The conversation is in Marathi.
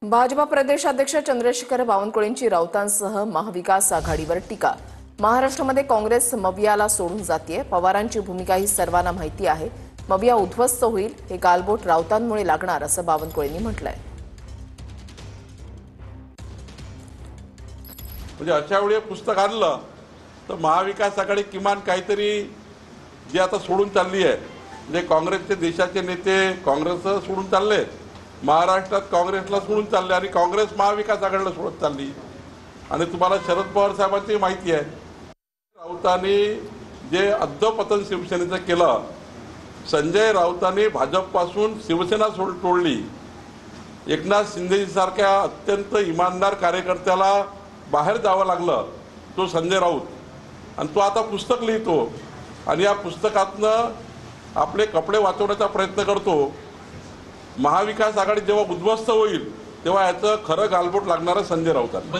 भाजपा प्रदेशाध्यक्ष चंद्रशेखर बावनकुळेंची राऊतांसह महाविकास आघाडीवर टीका। महाराष्ट्रामध्ये काँग्रेस मवियाला सोडून जातीये। पवारांची भूमिका ही सर्वांना माहिती आहे। मविया उद्ध्वस्त होईल हे गालबोट राऊतांमुळे लागणार असं बावनकुळेंनी म्हटलंय। म्हणजे अशा वेळी पुस्तक आणलं तर महाविकास आघाडी किमान काहीतरी जे आता सोडून चालली आहे, म्हणजे काँग्रेसचे देशाचे नेते काँग्रेस सोडून चालले, महाराष्ट्रात काँग्रेसला सोडून चालले आणि काँग्रेस महाविकास आघाडीला सोडत चालली। आणि तुम्हाला शरद पवार साहेबांची माहिती आहे, राऊतांनी जे अधपतन शिवसेनेचं केलं, संजय राऊतांनी भाजपपासून शिवसेना तोडली, एकनाथ शिंदेसारख्या अत्यंत इमानदार कार्यकर्त्याला बाहेर जावं लागलं, तो संजय राऊत, आणि तो आता पुस्तक लिहितो आणि या पुस्तकातनं आपले कपडे वाचवण्याचा प्रयत्न करतो। महाविकास आघाडी जेव्हा उद्ध्वस्त होईल तेव्हा याचं खरं गालबोट लागणार संजय राऊतांना।